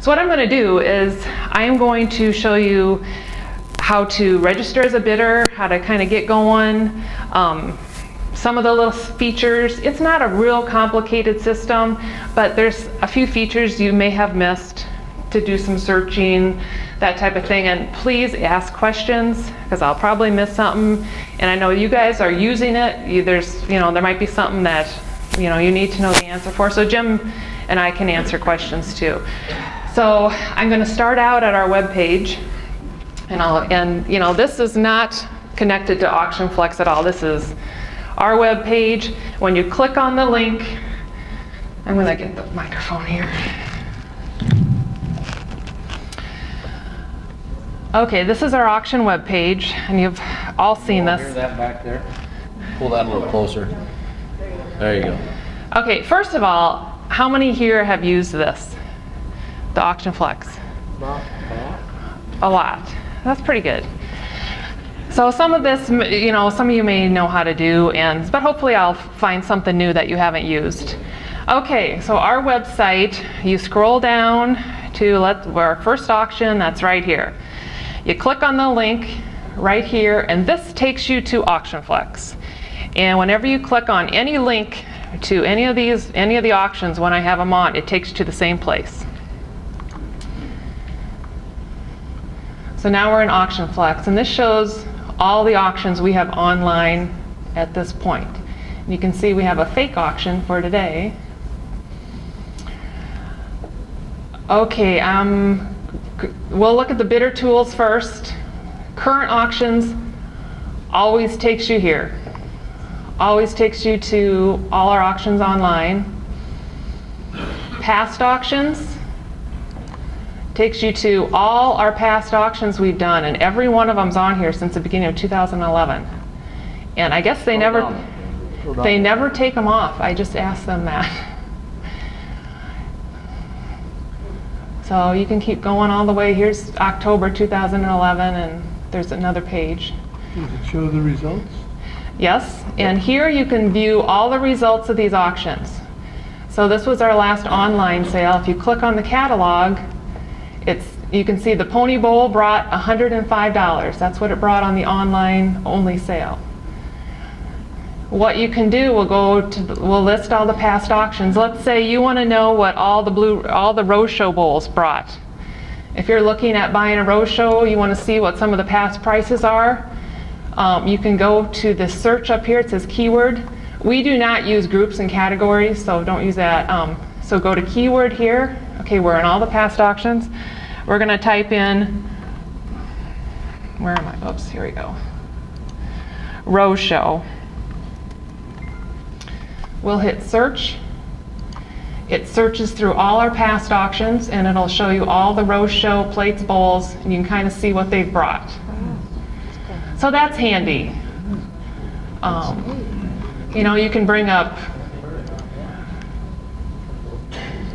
So what I'm going to do is I am going to show you how to register as a bidder, how to kind of get going, some of the little features. It's not a real complicated system, but there's a few features you may have missed to do some searching, that type of thing. And please ask questions, because I'll probably miss something. And I know you guys are using it. There might be something that you need to know the answer for. So Jim and I can answer questions too. So I'm going to start out at our web page, and this is not connected to AuctionFlex at all. This is our web page. When you click on the link, I'm going to get the microphone here. Okay, this is our auction web page, and you've all seen this. Hear that back there? Pull that a little closer. There you go. Okay, first of all, how many here have used this? The AuctionFlex? A lot. That's pretty good. So some of this, some of you may know how to do, but hopefully I'll find something new that you haven't used. Okay, so our website, you scroll down to our first auction, that's right here. You click on the link right here, and this takes you to AuctionFlex. And whenever you click on any link to any of the auctions when I have them on, it takes you to the same place. So now we're in AuctionFlex, and this shows all the auctions we have online at this point. And you can see we have a fake auction for today. Okay, we'll look at the bidder tools first. Current auctions always takes you here. Always takes you to all our auctions online. Past auctions takes you to all our past auctions we've done, and every one of them's on here since the beginning of 2011. And I guess they never take them off. I just asked them that. So you can keep going all the way. Here's October 2011, and there's another page. Does it show the results? Yes, and here you can view all the results of these auctions. So this was our last online sale. If you click on the catalog, you can see the Pony Bowl brought $105. That's what it brought on the online-only sale. What you can do, we'll list all the past auctions. Let's say you want to know what all the Rose Show bowls brought. If you're looking at buying a Rose Show, you want to see what some of the past prices are. You can go to the search up here. It says keyword. We do not use groups and categories, so don't use that. So go to keyword here. Okay, we're in all the past auctions. We're going to type in, where am I? Oops, here we go. Rose Show. We'll hit search. It searches through all our past auctions, and it'll show you all the Rose Show plates, bowls, and you can kind of see what they've brought. So that's handy. You can bring up,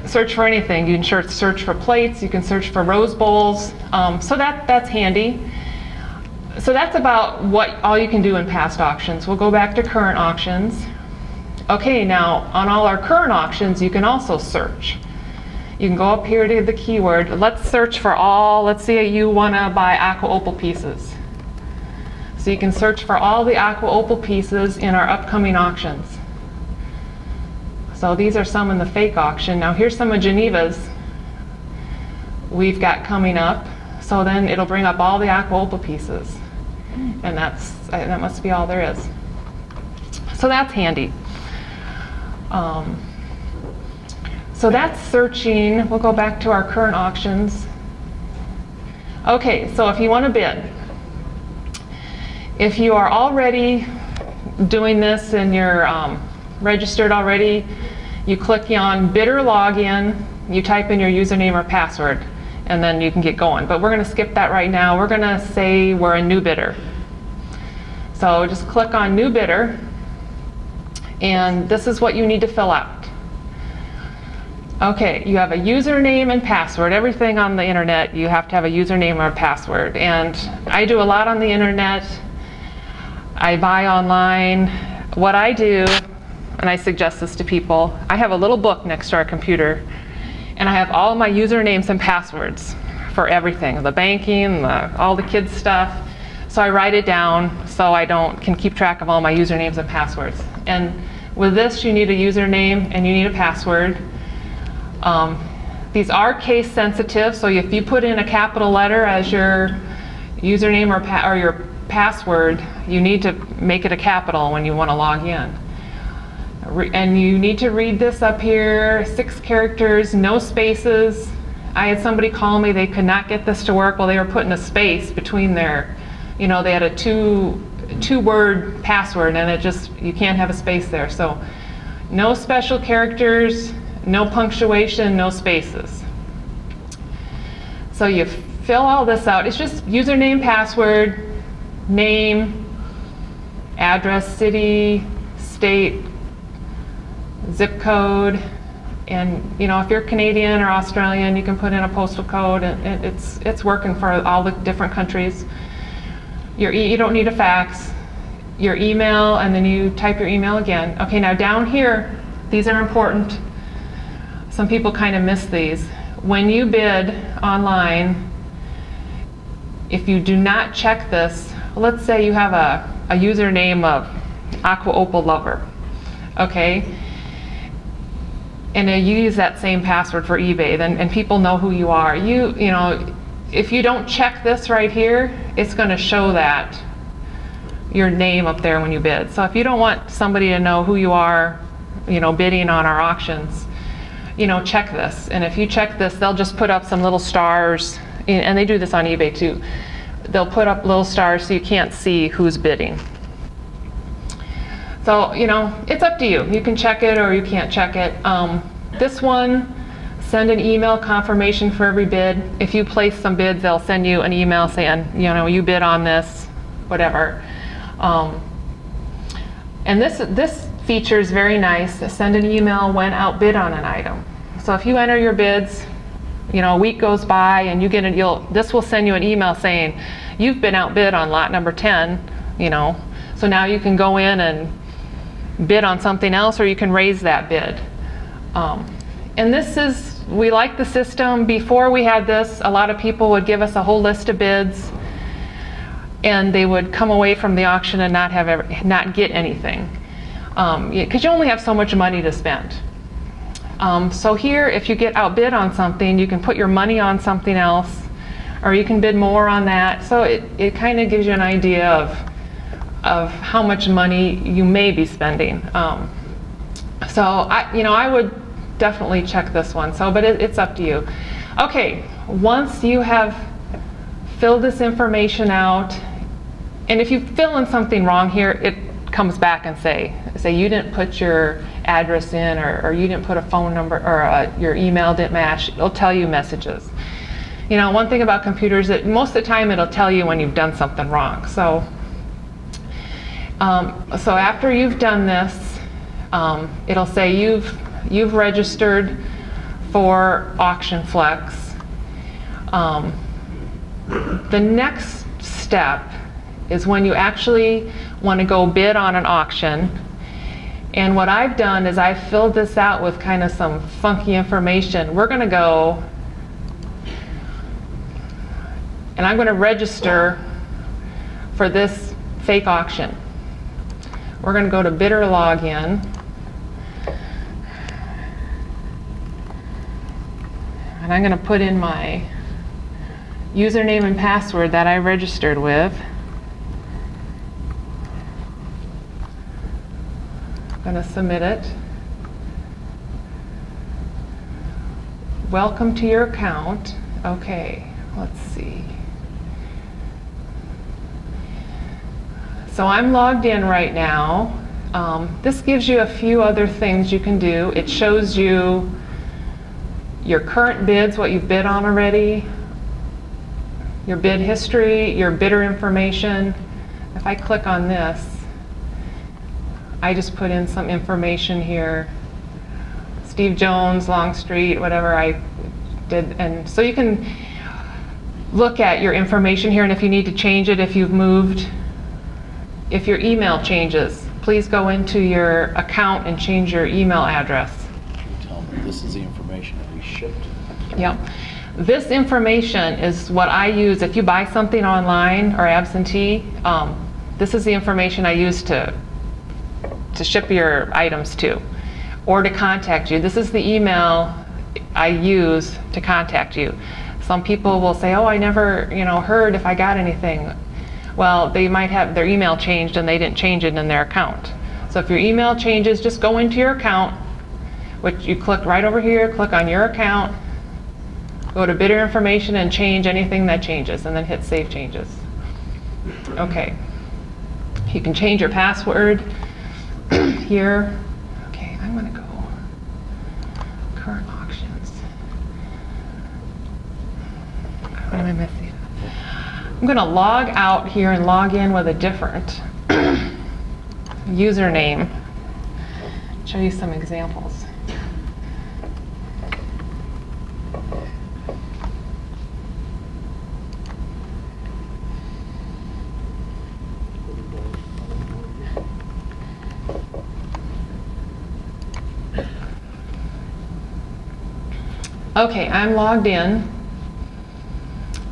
search for anything. You can search for plates, you can search for rose bowls. So that's handy. So that's about all you can do in past auctions. We'll go back to current auctions. Okay, now on all our current auctions, you can also search. You can go up here to the keyword. Let's search for let's say you want to buy aqua opal pieces. So you can search for all the aqua opal pieces in our upcoming auctions. So these are some in the fake auction. Now here's some of Geneva's we've got coming up. So then it'll bring up all the aqua opal pieces. And that must be all there is. So that's handy. So that's searching. We'll go back to our current auctions. Okay, so if you want to bid, if you are already doing this and you're registered already, you click on bidder login, you type in your username or password, and then you can get going. But we're going to skip that right now. We're going to say we're a new bidder. So just click on new bidder, and this is what you need to fill out. Okay, you have a username and password. Everything on the internet, you have to have a username or a password. And I do a lot on the internet. I buy online. What I do, and I suggest this to people, I have a little book next to our computer, And I have all my usernames and passwords for everything, the banking, all the kids stuff. So I write it down so I can keep track of all my usernames and passwords. And with this, you need a username and you need a password. These are case sensitive, so if you put in a capital letter as your username or your password, you need to make it a capital when you want to log in. And you need to read this up here, 6 characters, no spaces. I had somebody call me, they could not get this to work. Well, they were putting a space between their, they had a two-word password, and you can't have a space there. So no special characters, no punctuation, no spaces. So you fill all this out. It's just username, password, name, address, city, state, zip code, and if you're Canadian or Australian, you can put in a postal code, and it's working for all the different countries. You don't need a fax. Your email, and then you type your email again. Okay, now down here, these are important. Some people kind of miss these. When you bid online, if you do not check this, let's say you have a username of Aqua Opal Lover, okay? And you use that same password for eBay, and people know who you are. If you don't check this right here, it's going to show that your name up there when you bid. So if you don't want somebody to know who you are, bidding on our auctions, check this. And if you check this, they'll just put up some little stars, and they do this on eBay too. They'll put up little stars so you can't see who's bidding. So, it's up to you. You can check it or you can't check it. This one, send an email confirmation for every bid. If you place some bids, they'll send you an email saying, you bid on this, whatever. And this feature is very nice. Send an email when outbid on an item. So if you enter your bids, a week goes by and you get this will send you an email saying you've been outbid on lot number 10. So now you can go in and bid on something else, or you can raise that bid. And we like the system. Before we had this, a lot of people would give us a whole list of bids, and they would come away from the auction and not get anything, because you only have so much money to spend. So here, if you get outbid on something, you can put your money on something else, or you can bid more on that. So it kind of gives you an idea of how much money you may be spending. So I would definitely check this one. But it's up to you. Okay, once you have filled this information out, and if you fill in something wrong here, it comes back and say you didn't put your address in, or you didn't put a phone number, or your email didn't match. It'll tell you messages. One thing about computers, that most of the time it'll tell you when you've done something wrong. So after you've done this, it'll say you've registered for AuctionFlex. The next step is when you actually want to go bid on an auction. And what I've done is I've filled this out with kind of some funky information. We're going to go, and I'm going to register for this fake auction. We're going to go to bidder login. And I'm going to put in my username and password that I registered with. I'm going to submit it. Welcome to your account. Okay, let's see. So I'm logged in right now. This gives you a few other things you can do. It shows you your current bids, what you've bid on already, your bid history, your bidder information. If I click on this, I just put in some information here. Steve Jones, Longstreet, whatever I did. And so you can look at your information here, and if you need to change it, if you've moved, if your email changes, please go into your account and change your email address. Tell them this is the information that we shipped. Yep. This information is what I use if you buy something online or absentee. This is the information I use to ship your items to, or to contact you. This is the email I use to contact you. Some people will say, oh, I never heard if I got anything. Well, they might have their email changed and they didn't change it in their account. So if your email changes, just go into your account, which you click right over here, click on your account, go to bidder information and change anything that changes, and then hit save changes. Okay. You can change your password here. Okay, I'm going to go current auctions. What am I missing? I'm going to log out here and log in with a different username. Show you some examples. Okay, I'm logged in.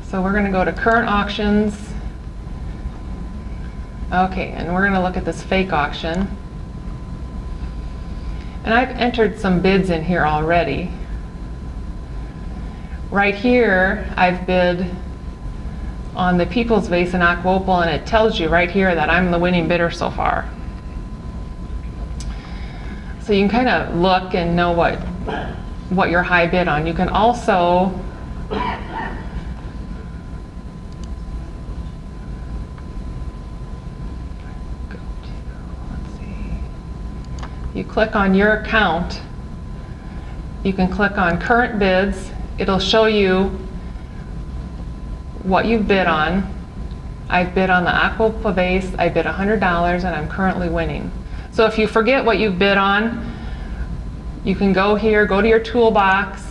So we're going to go to current auctions. Okay, and we're going to look at this fake auction. And I've entered some bids in here already. Right here, I've bid on the People's Vase in Aquopal, and it tells you right here that I'm the winning bidder so far. So you can kind of look and know what your high bid on. You can also you click on your account, you can click on current bids. It'll show you what you've bid on. I've bid on the Aqua vase, I bid $100 and I'm currently winning. So if you forget what you've bid on, you can go here, go to your toolbox,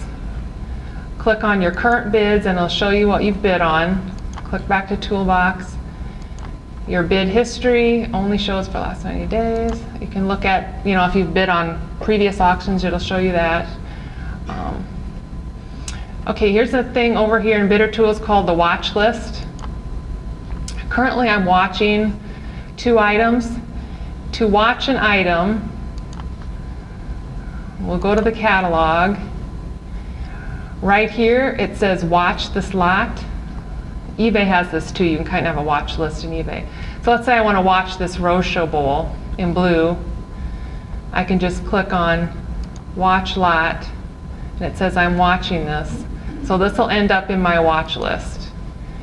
click on your current bids, and it'll show you what you've bid on. Click back to toolbox. Your bid history only shows for the last 90 days. You can look at, if you've bid on previous auctions, it'll show you that. Okay, here's the thing over here in Bidder Tools called the watch list. Currently I'm watching 2 items. To watch an item, we'll go to the catalog. Right here it says watch this lot. eBay has this too. You can kind of have a watch list in eBay. So let's say I want to watch this Rose Show Bowl in blue. I can just click on watch lot and it says I'm watching this. So this will end up in my watch list.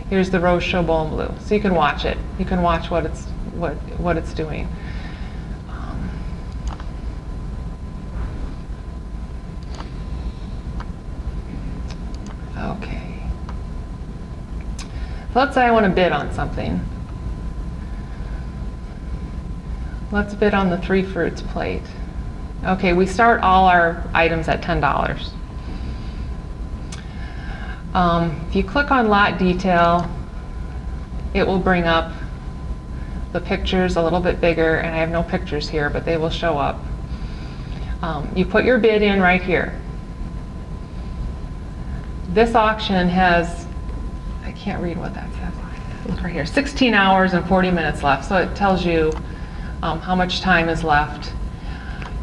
Here's the Rose Show Bowl in blue. So you can watch it. You can watch what it's doing. Okay. Let's say I want to bid on something. Let's bid on the 3 fruits plate. Okay, we start all our items at $10. If you click on lot detail, it will bring up the pictures a little bit bigger, and I have no pictures here, but they will show up. You put your bid in right here. This auction has, I can't read what that says. Look right here, 16 hours and 40 minutes left. So it tells you how much time is left.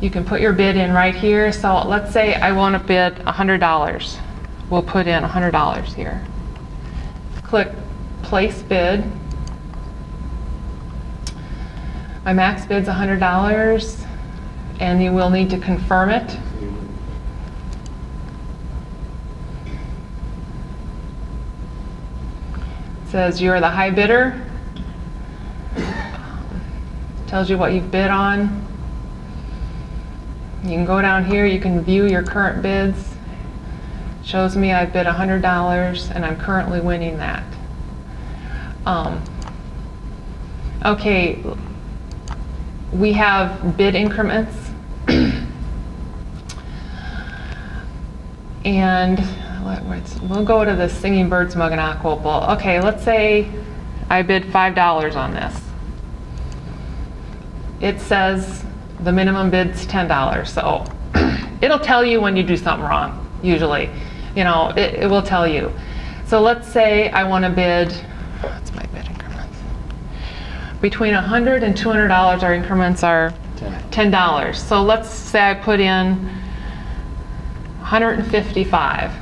You can put your bid in right here. So let's say I want to bid $100. We'll put in $100 here. Click place bid. My max bid's $100, and you will need to confirm it. Says you're the high bidder. Tells you what you've bid on. You can go down here, you can view your current bids. Shows me I've bid $100 and I'm currently winning that. Okay, we have bid increments. And we'll go to the Singing Birds mug in Aquopal. Okay, let's say I bid $5 on this. It says the minimum bid's $10, so it'll tell you when you do something wrong, usually. You know, it will tell you. So let's say I want to bid, what's my bid increments? Between $100 and $200, our increments are $10. So let's say I put in 155.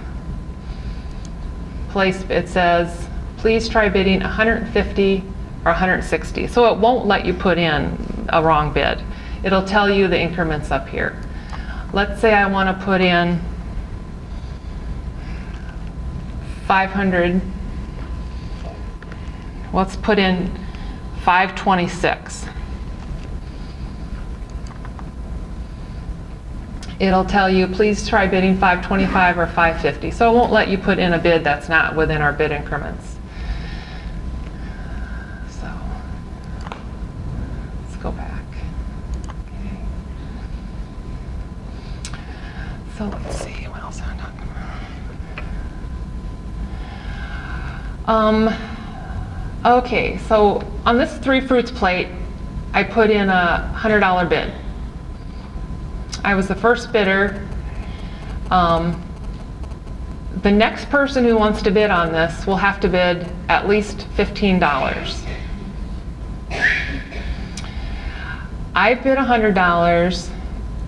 Place, it says, please try bidding 150 or 160. So it won't let you put in a wrong bid. It'll tell you the increments up here. Let's say I want to put in 500. Let's put in 526. It'll tell you, please try bidding 525 or 550. So it won't let you put in a bid that's not within our bid increments. So let's go back. Okay. So let's see, what else am I talking about? Okay, so on this 3 fruits plate, I put in a $100 bid. I was the first bidder. The next person who wants to bid on this will have to bid at least $15. I bid $100.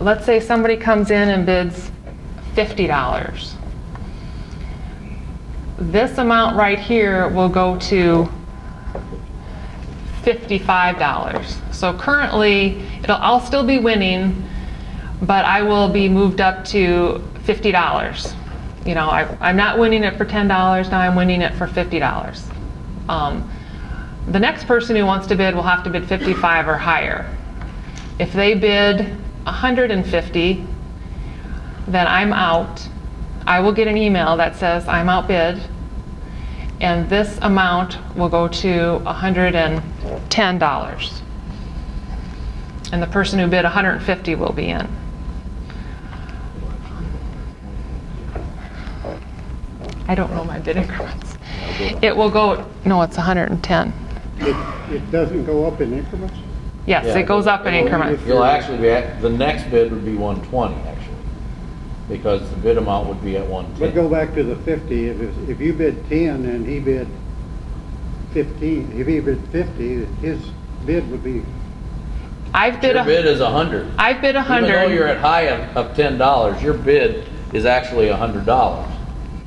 Let's say somebody comes in and bids $50. This amount right here will go to $55. So currently, I'll still be winning, but I will be moved up to $50. You know, I'm not winning it for $10, now I'm winning it for $50. The next person who wants to bid will have to bid 55 or higher. If they bid 150, then I'm out. I will get an email that says I'm outbid, and this amount will go to $110. And the person who bid 150 will be in. I don't know my bid increments. It will go, no, it's 110. It doesn't go up in increments? Yes, yeah, it goes up in increments. You'll actually be the next bid would be 120 actually, because the bid amount would be at 110. But go back to the 50. If you bid 10 and he bid 15, if he bid 50, his bid would be. Your bid is 100. I've bid 100. Even though you're at high of $10, your bid is actually $100.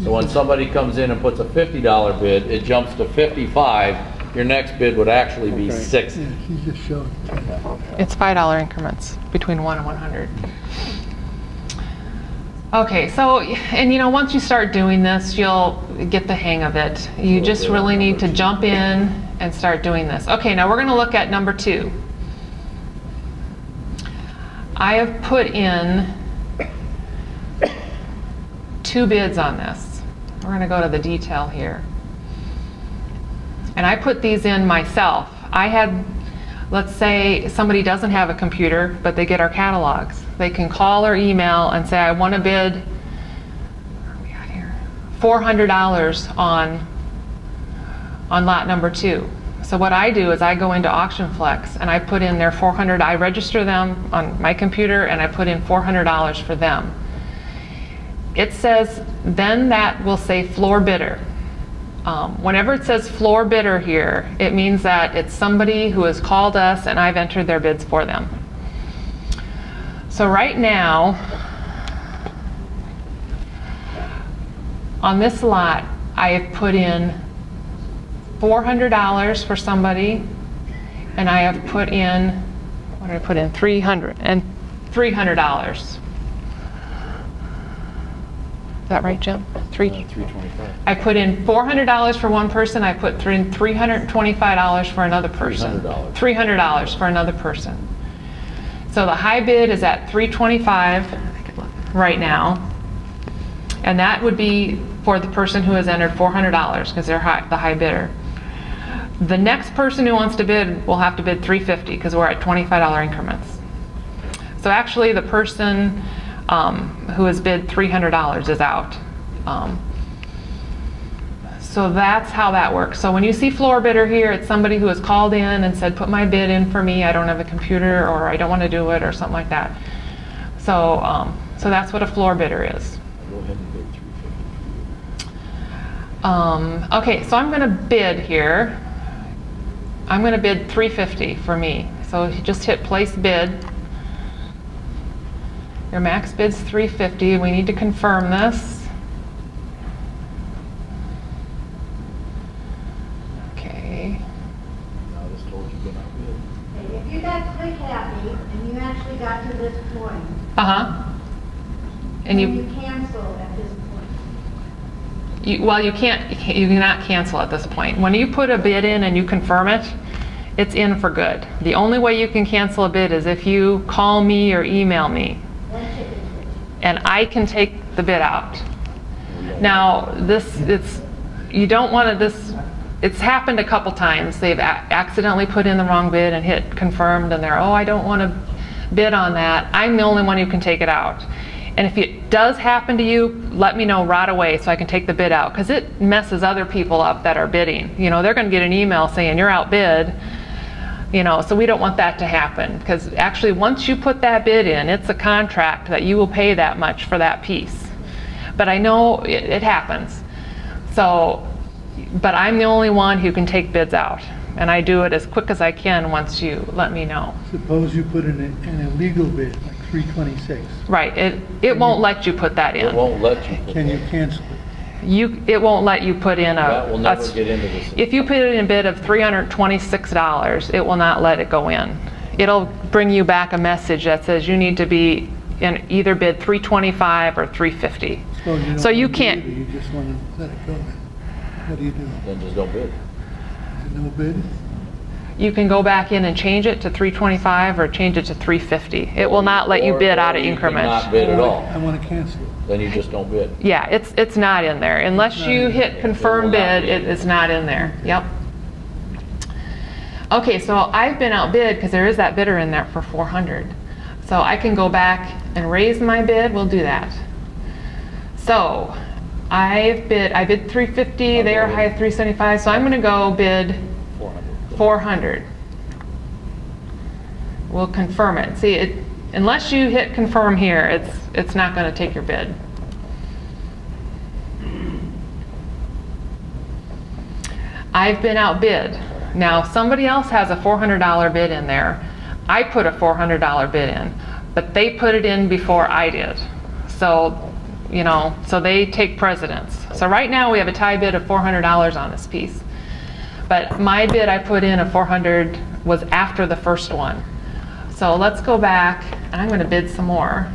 So when somebody comes in and puts a $50 bid, it jumps to 55. Your next bid would actually be 60. Yeah, he just showed. It's $5 increments between 1 and 100. Okay, so, and you know, once you start doing this, you'll get the hang of it. You just really need to jump in and start doing this. Okay, now we're going to look at number 2. I have put in 2 bids on this. We're going to go to the detail here. And I put these in myself. I had, let's say somebody doesn't have a computer, but they get our catalogs. They can call or email and say, I want to bid, where are we at here? $400 on lot number 2. So what I do is I go into AuctionFlex and I put in their 400, I register them on my computer and I put in $400 for them. It says, then that will say floor bidder. Whenever it says floor bidder here, it means that it's somebody who has called us and I've entered their bids for them. So right now, on this lot, I have put in $400 for somebody, and I have put in, what did I put in? $300. Is that right, Jim? 325. I put in $400 for one person. I put in $325 for another person. $300 for another person. So the high bid is at $325 right now, and that would be for the person who has entered $400 because they're the high bidder. The next person who wants to bid will have to bid $350 because we're at $25 increments. So actually, the person who has bid $300 is out. So that's how that works. So when you see floor bidder here, it's somebody who has called in and said, put my bid in for me, I don't have a computer, or I don't want to do it, or something like that. So, so that's what a floor bidder is. Go ahead and bid 350. Okay, so I'm gonna bid here. I'm gonna bid $350 for me. So you just hit place bid. Your max bid's $350. We need to confirm this. Okay. I just told you get outbid. Okay, if you got click happy and you actually got to this point, And then you you cancel at this point. well, you cannot cancel at this point. When you put a bid in and you confirm it, it's in for good. The only way you can cancel a bid is if you call me or email me, Then chicken switch. and I can take the bid out. Now, you don't want to, it's happened a couple times. They've accidentally put in the wrong bid and hit confirmed, and they're, oh, I don't want to bid on that. I'm the only one who can take it out. And if it does happen to you, let me know right away so I can take the bid out, because it messes other people up that are bidding. You know, they're going to get an email saying you're outbid. You know, so we don't want that to happen, because actually once you put that bid in, it's a contract that you will pay that much for that piece. But I know it happens. So, but I'm the only one who can take bids out, and I do it as quick as I can once you let me know. Suppose you put in an illegal bid, like 326. Right, it won't let you put that in. It won't let you. Can you cancel it? It won't let you put in That will never get into this. If you put in a bid of $326, it will not let it go in. It'll bring you back a message that says you need to be in either bid $325 or $350. So you can't. You just want to let it go then. What do you do? Then just don't bid. Is it no bid? You can go back in and change it to $325 or change it to $350. It will not let you bid out of increments. Not bid at all. I want to cancel it. Then you just don't bid. Yeah, it's not in there. Unless you hit confirm bid, it's not in there. Yep. Okay, so I've been outbid because there is that bidder in there for $400. So I can go back and raise my bid. We'll do that. So I bid $350. They are high at $375. So I'm going to go bid $400. We'll confirm it. See, unless you hit confirm here, it's not going to take your bid. I've been outbid. Now somebody else has a $400 bid in there. I put a $400 bid in, but they put it in before I did. So, you know, so they take precedence. So right now we have a tie bid of $400 on this piece. But my bid I put in of $400 was after the first one. So let's go back, and I'm going to bid some more.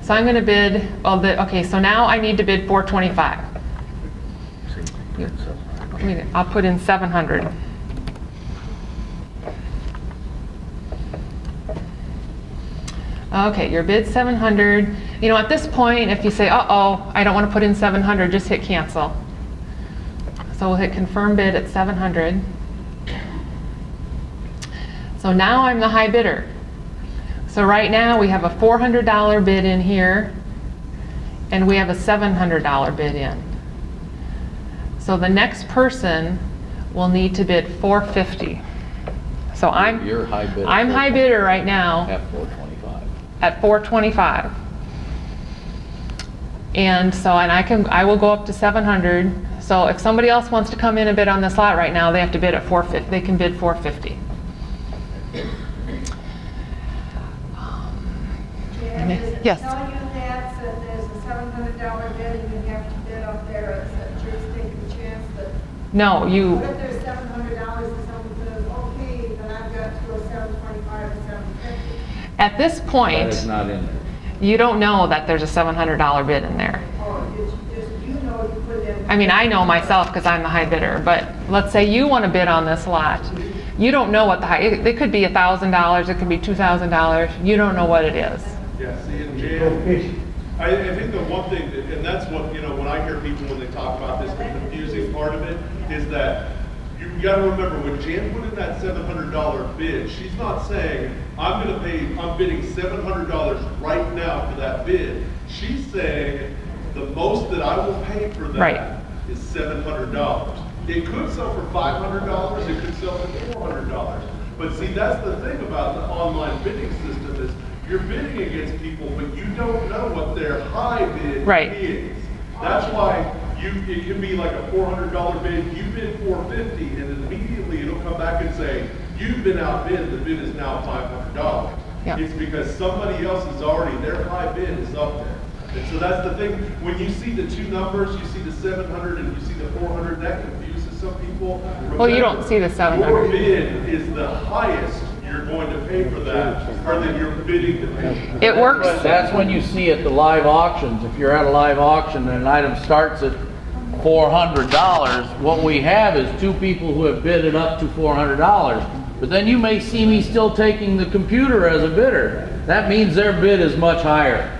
So I'm going to bid, okay, so now I need to bid $425. I'll put in $700. Okay, your bid's $700. You know, at this point, if you say, uh-oh, I don't want to put in $700, just hit cancel. So we'll hit confirm bid at $700. So now I'm the high bidder. So right now we have a $400 bid in here, and we have a $700 bid in. So the next person will need to bid $450. So You're high bidder. I'm high bidder right now At $425. at $425. And so, and I will go up to $700. So if somebody else wants to come in and bid on this lot right now, they have to bid at $450. They can bid $450. Yes. Tell you that there's a $700 bid and you have to bid up there, that you're taking a chance that. No, you. What if there's $700 and someone says, okay, then I've got to go $725 or $750? At this point, That is not in there. you don't know that there's a $700 bid in there. Or you know you put in. I mean, I know myself because I'm the high bidder, but let's say you want to bid on this lot. You don't know what the high, it could be $1,000, it could be $2,000. You don't know what it is. Yeah, see, and Jan, I think the one thing, and that's what, you know, when I hear people when they talk about this, the confusing part of it is that you gotta remember, when Jan put in that $700 bid, she's not saying, I'm bidding $700 right now for that bid. She's saying, the most that I will pay for that is $700. It could sell for $500, it could sell for $400. But see, that's the thing about the online bidding system is, you're bidding against people, but you don't know what their high bid is. That's why it can be like a $400 bid, you bid $450, and then immediately it'll come back and say, you've been outbid, the bid is now $500. Yeah. It's because somebody else is already, their high bid is up there. And so that's the thing, when you see the two numbers, you see the 700 and you see the 400, that confuses some people. Remember, Well, you don't see the 700. Your bid is the highest you're going to pay for that, or that you're bidding to pay. It works. That's when you see at the live auctions, if you're at a live auction and an item starts at $400, what we have is two people who have bid it up to $400. But then you may see me still taking the computer as a bidder. That means their bid is much higher.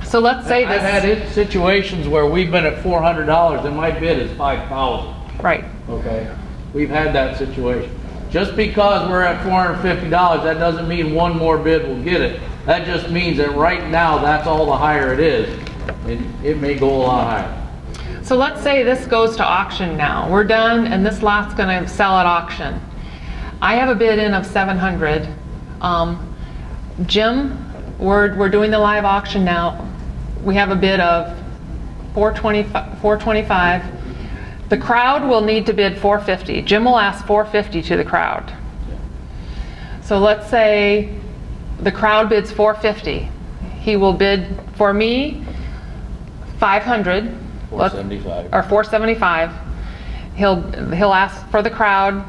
So let's say I've had situations where we've been at $400 and my bid is $5,000. Right. Okay, we've had that situation. Just because we're at $450, that doesn't mean one more bid will get it. That just means that right now, that's all the higher it is. And it may go a lot higher. So let's say this goes to auction now. We're done and this lot's gonna sell at auction. I have a bid in of 700. Jim, we're doing the live auction now. We have a bid of 425. The crowd will need to bid 450. Jim will ask 450 to the crowd. So let's say the crowd bids 450. He will bid for me 500. 475. Or 475. He'll ask for the crowd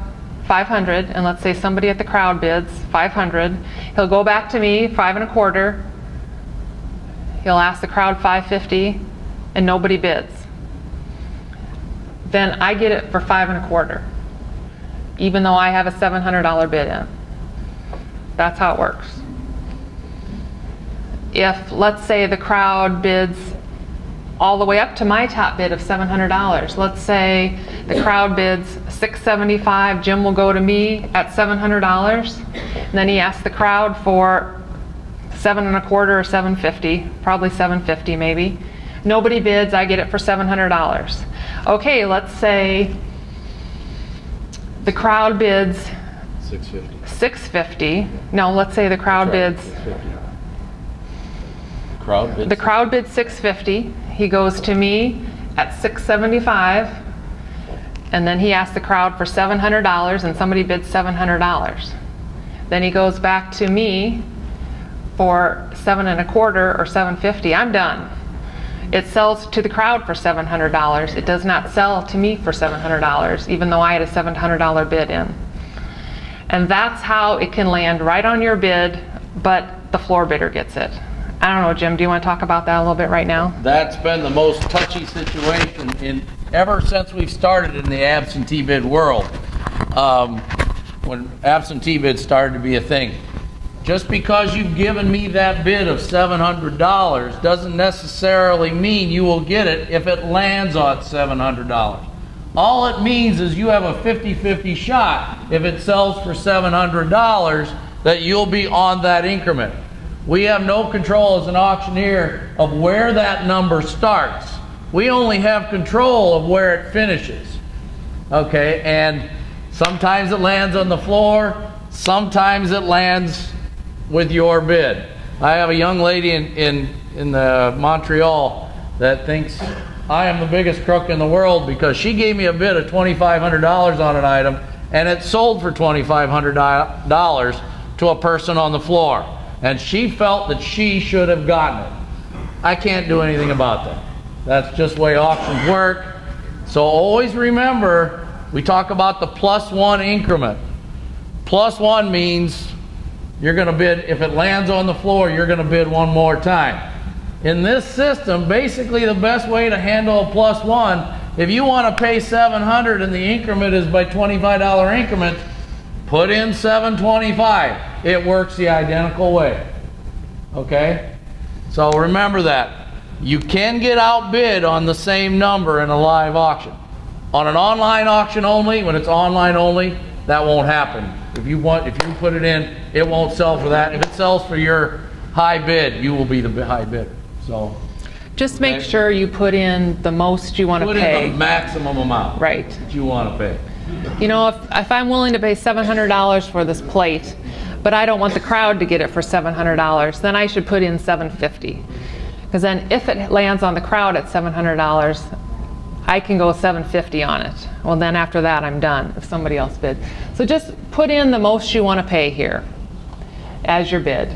500, and let's say somebody at the crowd bids 500. He'll go back to me 525. He'll ask the crowd 550, and nobody bids. Then I get it for 525, even though I have a $700 bid in. That's how it works. If, let's say, the crowd bids all the way up to my top bid of $700. Let's say the crowd bids $675, Jim will go to me at $700, and then he asks the crowd for $725 or $750, probably $750 maybe. Nobody bids, I get it for $700. Okay, let's say the crowd bids $650. No, let's say the crowd bids the crowd bids $650. He goes to me at $675, and then he asks the crowd for $700, and somebody bids $700. Then he goes back to me for $725 or $750. I'm done. It sells to the crowd for $700. It does not sell to me for $700, even though I had a $700 bid in. And that's how it can land right on your bid, but the floor bidder gets it. I don't know, Jim, do you want to talk about that a little bit right now? That's been the most touchy situation ever since we've started in the absentee bid world. When absentee bids started to be a thing. Just because you've given me that bid of $700 doesn't necessarily mean you will get it if it lands on $700. All it means is you have a 50-50 shot if it sells for $700 that you'll be on that increment. We have no control as an auctioneer of where that number starts. We only have control of where it finishes. Okay, and sometimes it lands on the floor, sometimes it lands with your bid. I have a young lady in Montreal that thinks I am the biggest crook in the world because she gave me a bid of $2,500 on an item and it sold for $2,500 to a person on the floor. And she felt that she should have gotten it. I can't do anything about that. That's just the way auctions work. So always remember, we talk about the +1 increment. +1 means you're going to bid, if it lands on the floor, you're going to bid one more time. In this system, basically the best way to handle a +1, if you want to pay $700 and the increment is by $25 increments, put in $725. It works the identical way. Okay? So remember that. You can get outbid on the same number in a live auction. On an online auction only, when it's online only, that won't happen. If you put it in, it won't sell for that. If it sells for your high bid, you will be the high bidder. So just make sure you put in the most you want to pay. Put in the maximum amount that you want to pay. You know, if I'm willing to pay $700 for this plate, but I don't want the crowd to get it for $700, then I should put in $750. Because then if it lands on the crowd at $700, I can go 750 on it. Well, then after that, I'm done if somebody else bids. So just put in the most you want to pay here as your bid.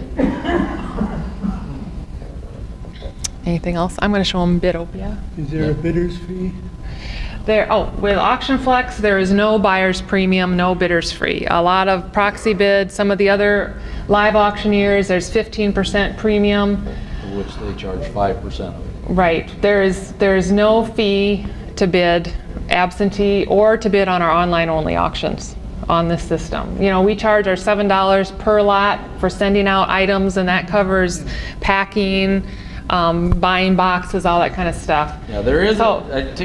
Anything else? I'm going to show them Bidopia. Is there a bidder's fee? With AuctionFlex, there is no buyer's premium, no bidder's fee. A lot of proxy bids, some of the other live auctioneers, there's 15% premium. Which they charge 5% of it. Right. There's no fee to bid absentee or to bid on our online-only auctions on this system. You know, we charge our $7 per lot for sending out items, and that covers packing, buying boxes, all that kind of stuff. Yeah, there is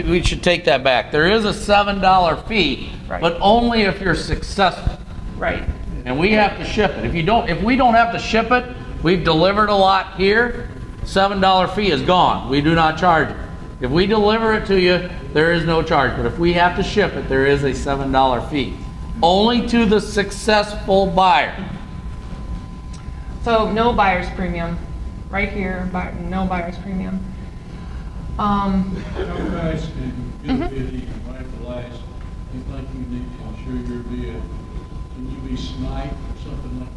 we should take that back. There is a $7 fee, right, but only if you're successful. Right. And we have to ship it. If we don't have to ship it, we've delivered a lot here, $7 fee is gone. We do not charge it. If we deliver it to you, there is no charge. But if we have to ship it, there is a $7 fee. Only to the successful buyer. So no buyer's premium. Right here, no buyer's premium. How fast can you get a bid even right the last? You think you need to ensure your bid? Can you be sniped or something like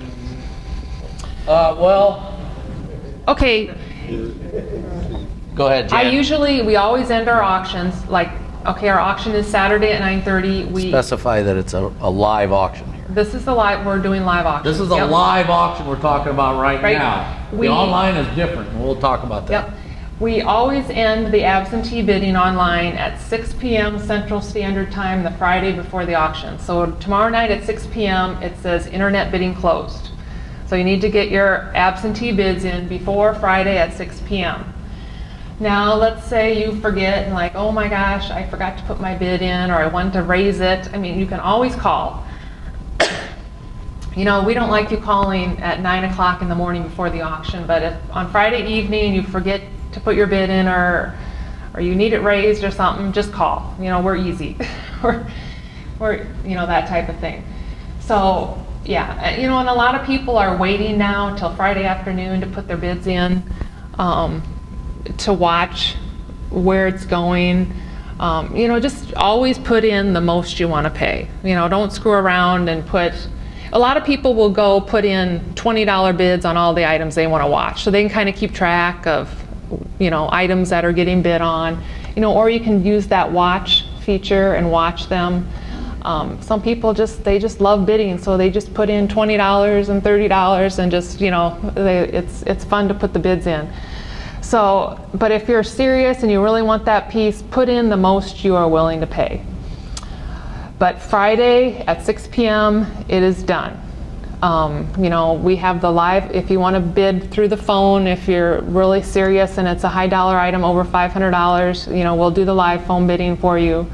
that? Well. Okay. Go ahead, Jan. We always end our auctions like, okay, our auction is Saturday at 9:30. We specify that it's a live auction here. This is we're doing live auctions. This is a live auction we're talking about right now. The online is different, and we'll talk about that. Yep. We always end the absentee bidding online at 6 p.m. Central Standard Time the Friday before the auction. So tomorrow night at 6 p.m. it says internet bidding closed. So you need to get your absentee bids in before Friday at 6 p.m. Now let's say you forget and like, oh my gosh, I forgot to put my bid in, or I want to raise it. I mean, you can always call. You know, we don't like you calling at 9 o'clock in the morning before the auction, but if on Friday evening you forget to put your bid in, or you need it raised or something, just call. You know, we're easy. we're you know, that type of thing. So yeah, you know, and a lot of people are waiting now till Friday afternoon to put their bids in, to watch where it's going. You know, just always put in the most you want to pay. You know, don't screw around and put. A lot of people will go put in $20 bids on all the items they want to watch, so they can kind of keep track of, you know, items that are getting bid on. You know, or you can use that watch feature and watch them. Some people they just love bidding, so they just put in $20 and $30 and just, you know, it's fun to put the bids in. So, but if you're serious and you really want that piece, put in the most you are willing to pay. But Friday at 6 p.m. it is done. You know, we have the live, if you want to bid through the phone, if you're really serious and it's a high dollar item over $500, you know, we'll do the live phone bidding for you.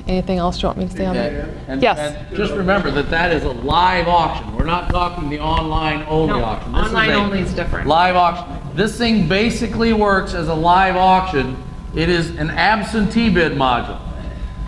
Anything else you want me to say on that? Yes. And just remember that is a live auction. We're not talking the online-only auction. This online-only is different. Live auction. This thing basically works as a live auction. It is an absentee bid module.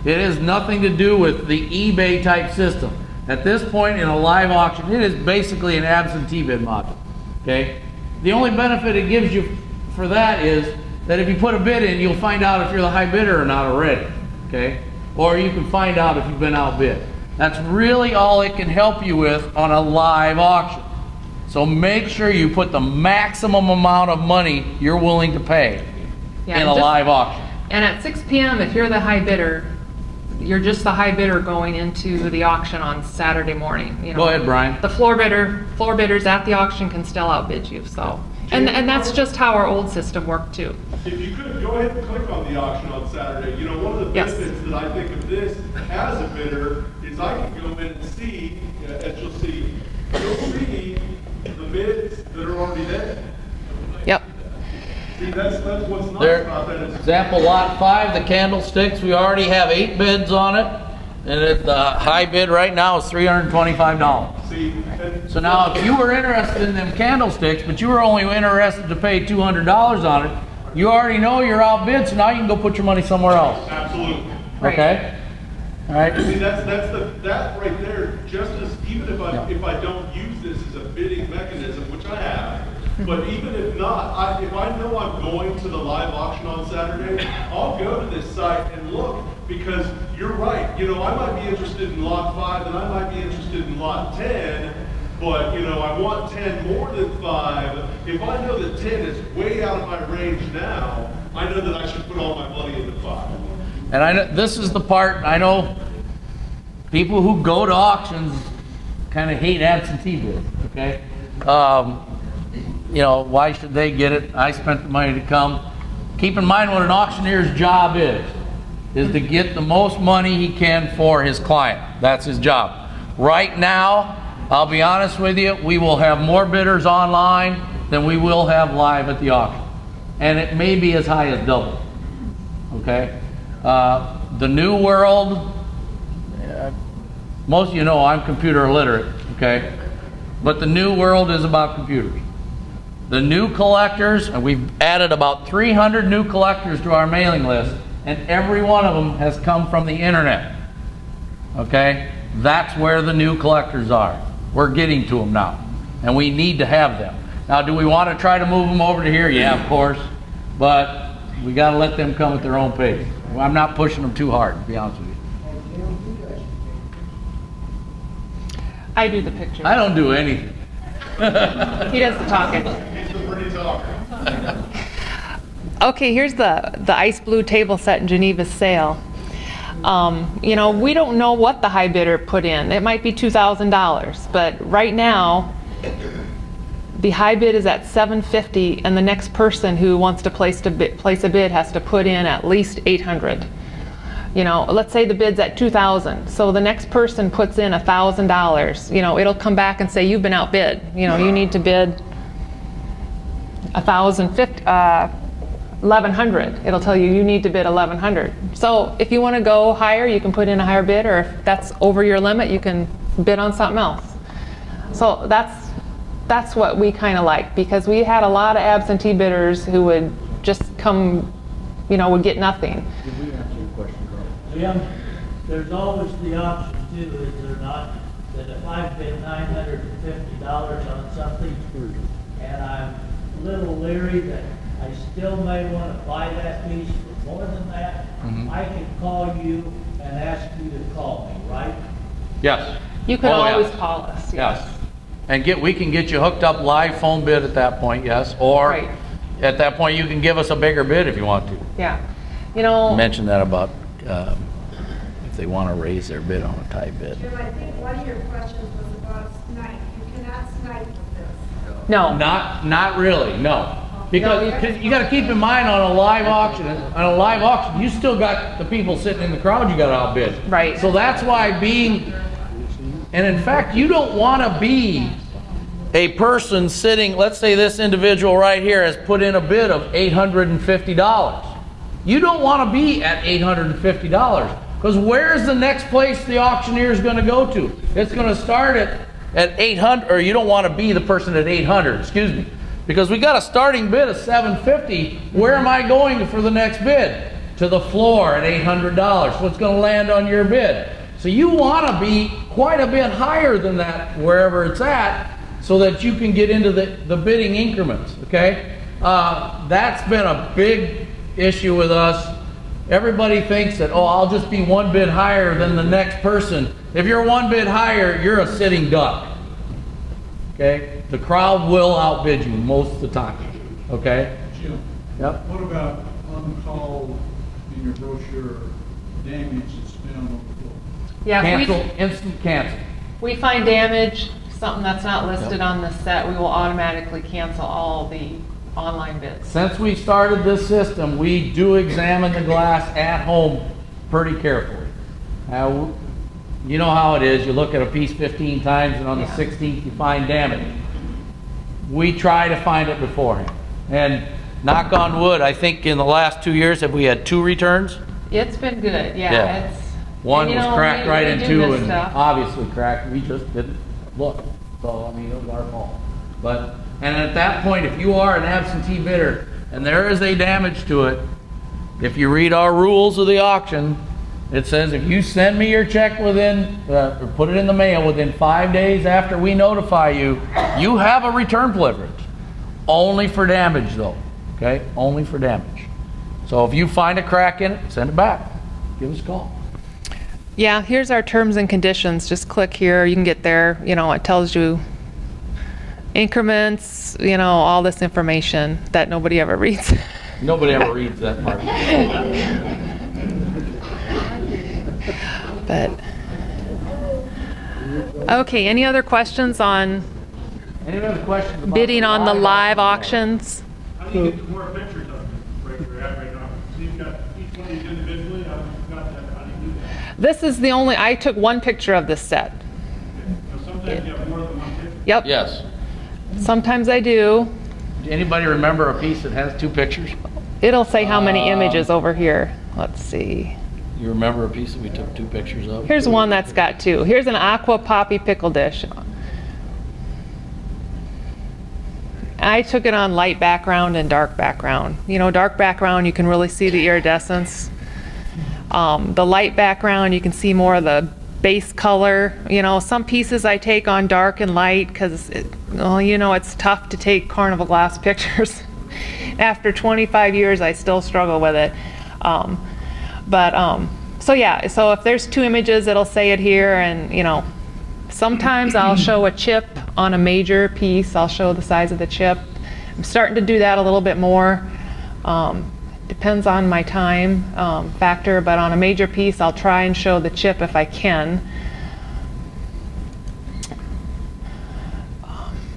It has nothing to do with the eBay type system. At this point in a live auction, it is basically an absentee bid module. Okay? The only benefit it gives you for that is that if you put a bid in, you'll find out if you're the high bidder or not already. Okay? Or you can find out if you've been outbid. That's really all it can help you with on a live auction. So make sure you put the maximum amount of money you're willing to pay in a live auction. And at 6 p.m. if you're the high bidder, you're just the high bidder going into the auction on Saturday morning. You know, go ahead, Brian. The floor bidders at the auction can still outbid you. So, and that's just how our old system worked too. If you could go ahead and click on the auction on Saturday. You know, one of the benefits that I think of this as a bidder is I can go in and see, as you'll see the bids that are already there. Yep. See, that's what's nice about that. Example lot 5, the candlesticks, we already have 8 bids on it, and the high bid right now is $325. See, so now if you were interested in them candlesticks, but you were only interested to pay $200 on it, you already know you're outbid, so now you can go put your money somewhere else. Absolutely. Okay? All right. See, that right there, just as, even if I don't use this as a bidding mechanism, which I have, But even if not, if I know I'm going to the live auction on Saturday, I'll go to this site and look, because you're right. You know, I might be interested in lot 5 and I might be interested in lot 10, but you know, I want 10 more than 5. If I know that 10 is way out of my range now, I know that I should put all my money into 5. And I know, this is the part, I know people who go to auctions kind of hate absentee bids, okay? You know, why should they get it? I spent the money to come. Keep in mind what an auctioneer's job is to get the most money he can for his client. That's his job. Right now, I'll be honest with you, we will have more bidders online than we will have live at the auction. And it may be as high as double, okay? The new world, most of you know I'm computer illiterate, okay? But the new world is about computers. The new collectors, and we've added about 300 new collectors to our mailing list, and every one of them has come from the internet, okay? That's where the new collectors are. We're getting to them now, and we need to have them. Now, do we want to try to move them over to here? Yeah, of course, but we got to let them come at their own pace. I'm not pushing them too hard, to be honest with you. I do the picture. I don't do anything. He does the talking. He's the pretty talker. Okay, here's the ice blue table set in Geneva's sale. You know, we don't know what the high bidder put in. It might be $2,000, but right now, the high bid is at $750, and the next person who wants to place a bid has to put in at least $800. You know, let's say the bid's at $2,000, so the next person puts in $1,000. You know, it'll come back and say you've been outbid. You know, you need to bid $1,100. It'll tell you need to bid $1,100. So if you want to go higher, you can put in a higher bid, or if that's over your limit, you can bid on something else. So that's what we kind of like, because we had a lot of absentee bidders who would just come, you know, would get nothing. Did we answer your question, Carl? Yeah, there's always the option too, is there not, that if I bid $950 on something and I'm a little leery that I still may want to buy that piece for more than that, I can call you and ask you to call me, right? Yes. You can Oh, always yes. call us. Yes. And we can get you hooked up live phone bid at that point, yes. Or Right. at that point you can give us a bigger bid if you want to. Yeah. You know, Mention that about if they want to raise their bid on a tie bid. Jim, I think one of your questions was about a snipe. You cannot snipe with this. no. Not really, no. Because you got to keep in mind on a live auction, you still got the people sitting in the crowd you got to outbid. Right. So that's why and in fact, you don't want to be a person sitting, let's say this individual right here has put in a bid of $850. You don't want to be at $850, because where's the next place the auctioneer is going to go to? It's going to start at 800, or you don't want to be the person at 800, excuse me. Because we got a starting bid of $750. Where am I going for the next bid? To the floor at $800. So it's going to land on your bid. So you want to be quite a bit higher than that wherever it's at, so that you can get into the bidding increments, okay? That's been a big issue with us. Everybody thinks that, oh, I'll just be one bid higher than the next person. If you're one bid higher, you're a sitting duck, okay? The crowd will outbid you most of the time, okay? Jim, Yep. what about on-call in your brochure, damage that's been on the floor? Yeah, if Cancel, instant cancel. we find damage, something that's not listed on the set, we will automatically cancel all the online bids. Since we started this system, we do examine the glass at home pretty carefully. Now, you know how it is. You look at a piece 15 times and on the 16th you find damage. We try to find it beforehand. And knock on wood, I think in the last 2 years, have we had 2 returns? It's been good, yeah. Yeah. It's, One and, you was know, cracked right we in do 2 this and stuff. obviously cracked. We just didn't look. So, I mean, it was our fault. But, and at that point, if you are an absentee bidder and there is a damage to it, if you read our rules of the auction, it says if you send me your check within, or put it in the mail within 5 days after we notify you, you have a return privilege. Only for damage though, okay? Only for damage. So if you find a crack in it, send it back. Give us a call. Yeah, here's our terms and conditions. Just click here, you can get there, you know, it tells you increments, you know, all this information that nobody ever reads. Nobody ever reads that part. But, okay, any other questions on Any other questions about bidding on the live auctions? How do you get more pictures of it right where you're at right now? So you've got each one of these individually, how do you do that? This is the only, I took one picture of this set. So sometimes you have more than one picture. Yep. Yes. Sometimes I do. Anybody remember a piece that has 2 pictures? It'll say how many images over here. Let's see. You remember a piece that we took 2 pictures of? Here's one that's got 2. Here's an aqua poppy pickle dish. I took it on light background and dark background. You know, dark background, you can really see the iridescence. The light background, you can see more of the base color. You know, some pieces I take on dark and light because, well, you know, it's tough to take Carnival Glass pictures. After 25 years, I still struggle with it. So yeah, so if there's 2 images, it'll say it here, and you know, sometimes I'll show a chip on a major piece. I'll show the size of the chip. I'm starting to do that a little bit more. Depends on my time factor, but on a major piece, I'll try and show the chip if I can.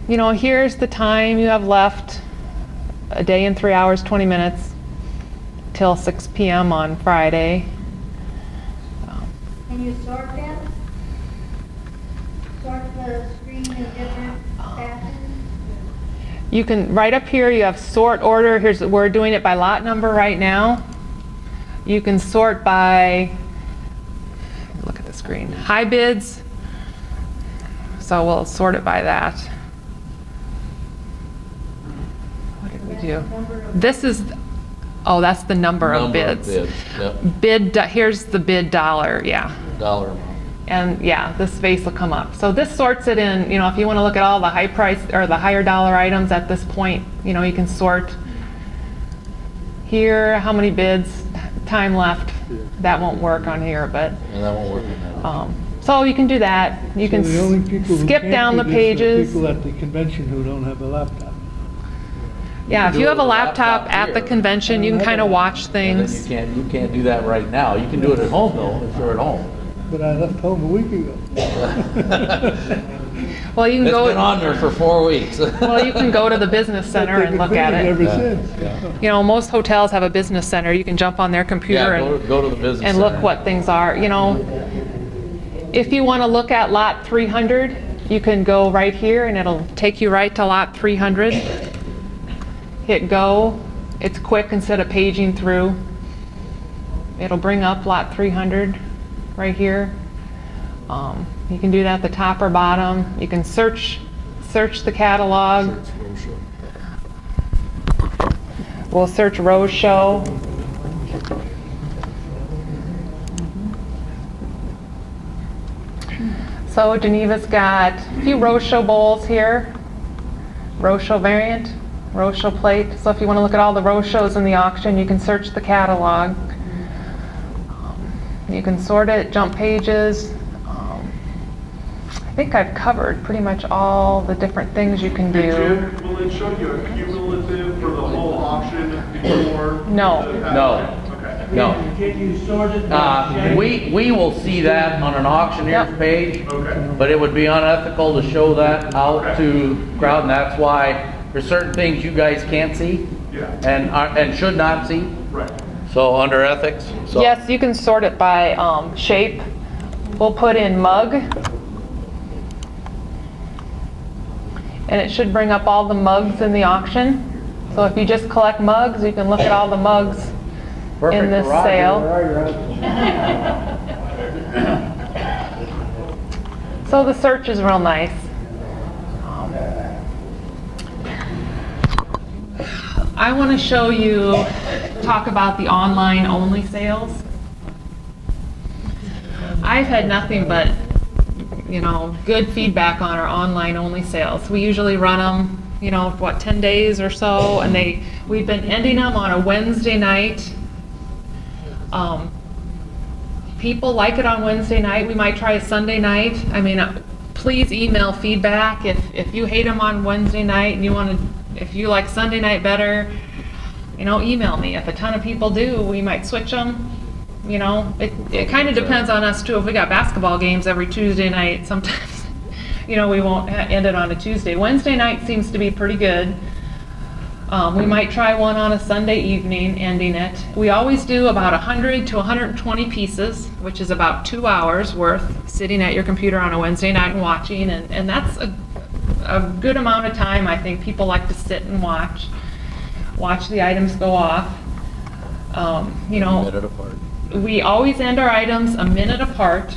You know, here's the time you have left. A day and 3 hours, 20 minutes till 6 p.m. on Friday. Can you sort them? Sort the screen in different fashions? You can, right up here you have sort order. Here's, we're doing it by lot number right now. You can sort by, look at the screen, high bids. So we'll sort it by that. What did we do? This is, oh, that's the number of bids. Yep. Bid, here's the bid dollar, yeah. Dollar amount. And yeah, this space will come up. So this sorts it in, you know, if you want to look at all the high price or the higher dollar items at this point, you know, you can sort here, how many bids, time left. That won't work on here, but. And that won't work in that. So you can do that. You can the only people who skip can't down do the this are pages. people at the convention who don't have a laptop. Yeah, if do you it have a with a laptop laptop at the here. convention, you can kind of watch And then things. you can't do that right now. You can do it at home though, if you're at home. But I left home a week ago. Well, you can It's go. been on there for 4 weeks. Well, you can go to the business center and look at it. Ever since. You know, most hotels have a business center. You can jump on their computer Yeah, go to the business and look center. what things are. You know, if you want to look at lot 300, you can go right here and it'll take you right to lot 300. Hit go. It's quick instead of paging through. It'll bring up lot 300 right here. You can do that at the top or bottom. You can search the catalog. We'll search Rose Show. So Geneva's got a few Rose Show bowls here. Rose Show variant, Rose Show plate. So if you want to look at all the Rose Shows in the auction, you can search the catalog. You can sort it, jump pages. I think I've covered pretty much all the different things you can do. Jim, will it show you a cumulative for the whole auction before? No. No. Okay. No. Can you sort it by shape? We will see that on an auctioneer's Yep. page, Okay. but it would be unethical to show that out to crowd, and that's why there's certain things you guys can't see Yeah. and should not see. Right. So under ethics. So Yes, you can sort it by shape. We'll put in mug. And it should bring up all the mugs in the auction. So if you just collect mugs, you can look at all the mugs perfect in this for Roger. sale. So the search is real nice. I want to show you, talk about the online-only sales. I've had nothing but, you know, good feedback on our online-only sales. We usually run them you know, what, 10 days or so, and we've been ending them on a Wednesday night. People like it on Wednesday night. We might try a Sunday night. I mean, please email feedback if you hate them on Wednesday night and you want to, if you like Sunday night better, you know, email me. If a ton of people do, we might switch them. You know, it kind of depends on us too. If we got basketball games every Tuesday night, sometimes, you know, we won't end it on a Tuesday. Wednesday night seems to be pretty good. We might try one on a Sunday evening, ending it. We always do about 100 to 120 pieces, which is about 2 hours worth sitting at your computer on a Wednesday night and watching, and that's a good amount of time. I think people like to sit and watch the items go off. You know, A minute apart. we always end our items a minute apart.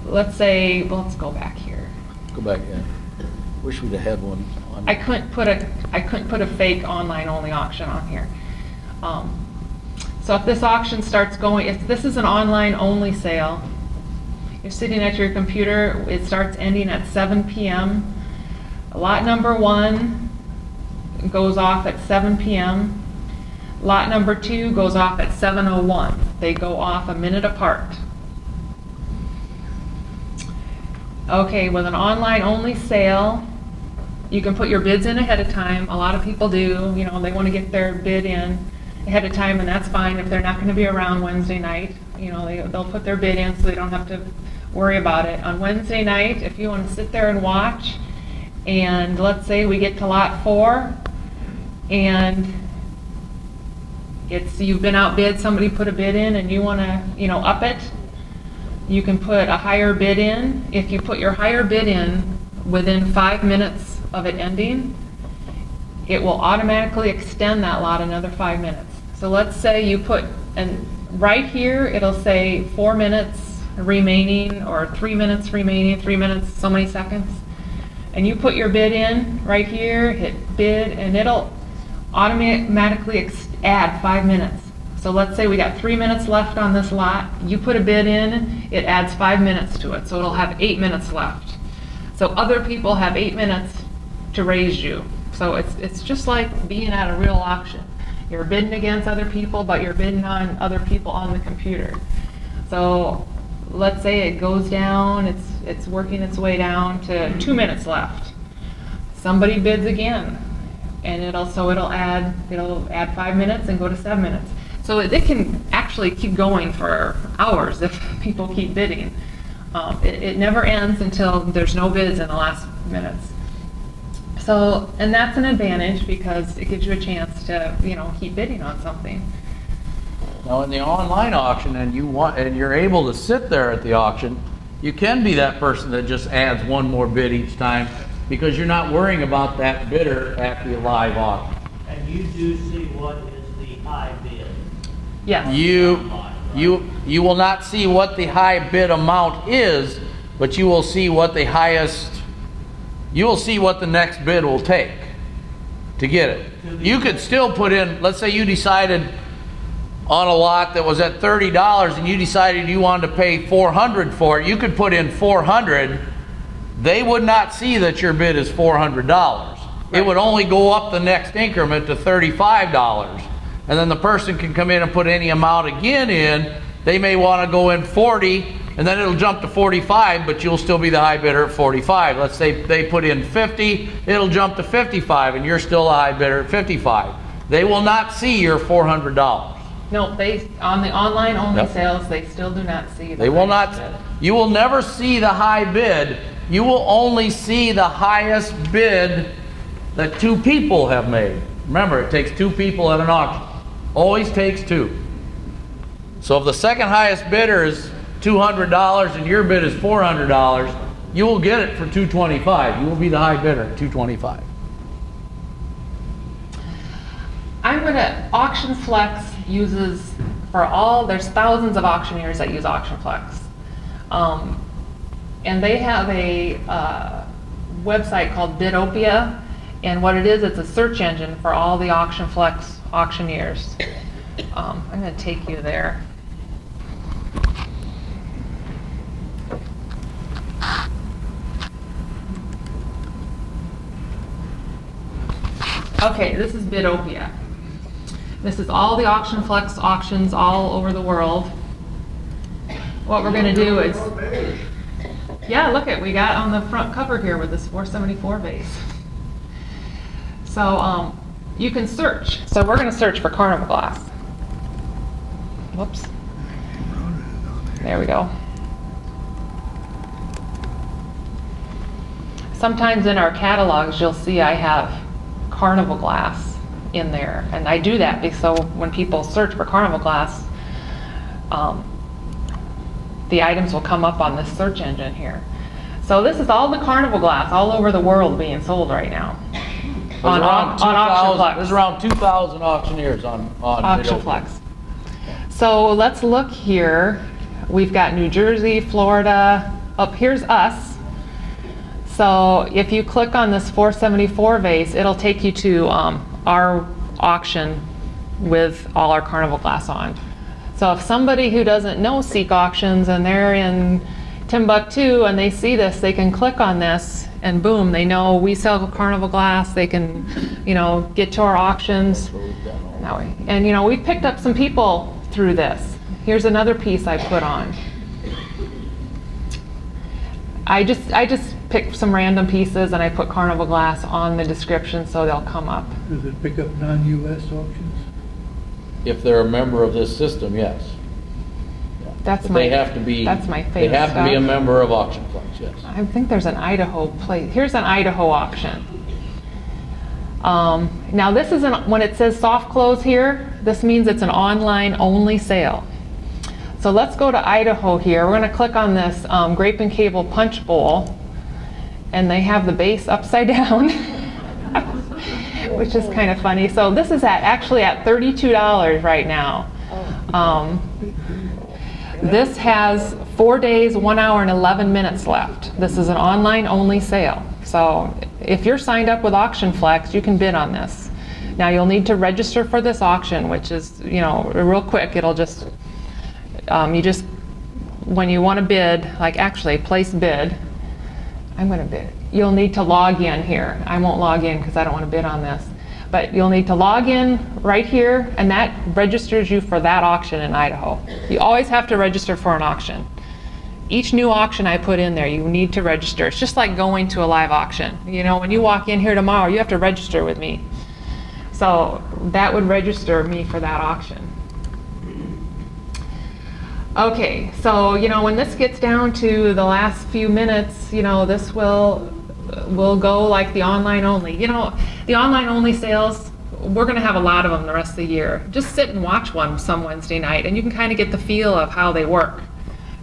Let's say, well, let's go back here. Go back, yeah. Wish we'd have had one on. I couldn't put a fake online only auction on here. So if this auction starts going, if this is an online only sale, you're sitting at your computer, it starts ending at 7 p.m. Lot number 1 goes off at 7 p.m. Lot number 2 goes off at 7:01. They go off a minute apart. Okay, with an online only sale, you can put your bids in ahead of time. A lot of people do, you know, they want to get their bid in ahead of time, and that's fine if they're not going to be around Wednesday night. You know, they'll put their bid in so they don't have to worry about it. On Wednesday night, if you want to sit there and watch, and let's say we get to lot 4, and you've been outbid, somebody put a bid in, and you want to, you know, up it, you can put a higher bid in. If you put your higher bid in within 5 minutes of it ending, it will automatically extend that lot another 5 minutes. So let's say you put, and right here it'll say 4 minutes remaining or 3 minutes remaining, 3 minutes, so many seconds. And you put your bid in right here, hit bid, and it'll automatically add 5 minutes. So let's say we got 3 minutes left on this lot. You put a bid in, it adds 5 minutes to it. So it'll have 8 minutes left. So other people have 8 minutes to raise you. So it's just like being at a real auction. You're bidding against other people, but you're bidding on other people on the computer. So let's say it goes down, it's working its way down to 2 minutes left. Somebody bids again, and it'll add 5 minutes and go to 7 minutes. So it can actually keep going for hours if people keep bidding. It never ends until there's no bids in the last minutes. So, and that's an advantage because it gives you a chance to, you know, keep bidding on something. Now in the online auction, and you're able to sit there at the auction, you can be that person that just adds one more bid each time because you're not worrying about that bidder at the live auction. And you do see what is the high bid. Yes. You will not see what the high bid amount is, but you will see what the highest, you will see what the next bid will take to get it. You could still put in, let's say you decided on a lot that was at $30 and you decided you wanted to pay $400 for it, you could put in $400. They would not see that your bid is $400. Right. It would only go up the next increment to $35. And then the person can come in and put any amount again in. They may want to go in 40, and then it'll jump to 45, but you'll still be the high bidder at 45. Let's say they put in 50, it'll jump to 55, and you're still a high bidder at 55. They will not see your $400. No, on the online only sales, they still do not see. They will not. Bid. You will never see the high bid. You will only see the highest bid that 2 people have made. Remember, it takes 2 people at an auction. Always takes 2. So if the second highest bidder is $200 and your bid is $400, you will get it for $225. You will be the high bidder at $225. AuctionFlex uses, there's thousands of auctioneers that use AuctionFlex. And they have a website called Denovia, and what it is, it's a search engine for all the AuctionFlex auctioneers. I'm going to take you there. Okay, this is Bidopia. This is all the AuctionFlex auctions all over the world. What we're going to do is, yeah, look at, we got on the front cover here with this 474 vase. So you can search. So we're going to search for Carnival Glass. Whoops. There we go. Sometimes in our catalogs you'll see I have Carnival Glass in there, and I do that because so when people search for Carnival Glass, the items will come up on this search engine here. So this is all the Carnival Glass all over the world being sold right now on AuctionFlex. There's around 2,000 auctioneers on AuctionFlex. So let's look here. We've got New Jersey, Florida. Up here's us. So if you click on this 474 vase, it'll take you to our auction with all our Carnival Glass on. So if somebody who doesn't know Seek Auctions and they're in Timbuktu and they see this, they can click on this and boom, they know we sell Carnival Glass. They can, you know, get to our auctions. And you know, we picked up some people through this. Here's another piece I put on. I just picked some random pieces and I put Carnival Glass on the description so they'll come up. Does it pick up non-US auctions? If they're a member of this system, yes. Yeah. That's they have to be. That's my favorite. They have to be a member of AuctionFlex, yes. I think there's an Idaho place. Here's an Idaho auction. Now this is when it says soft close here, this means it's an online only sale. So let's go to Idaho here. We're going to click on this grape and cable punch bowl, and they have the base upside down, which is kind of funny. So this is actually at $32 right now. This has 4 days, 1 hour, and 11 minutes left. This is an online only sale. So if you're signed up with AuctionFlex, you can bid on this. Now you'll need to register for this auction, which is, you know, real quick. It'll just, when you want to bid, like actually place bid, I'm going to bid. You'll need to log in here. I won't log in because I don't want to bid on this. But you'll need to log in right here, and that registers you for that auction in Idaho. You always have to register for an auction. Each new auction I put in there, you need to register. It's just like going to a live auction. You know, when you walk in here tomorrow, you have to register with me. So that would register me for that auction. Okay, so you know, when this gets down to the last few minutes, you know, this will go like the online only. You know, the online only sales, we're going to have a lot of them the rest of the year. Just sit and watch one some Wednesday night and you can kind of get the feel of how they work.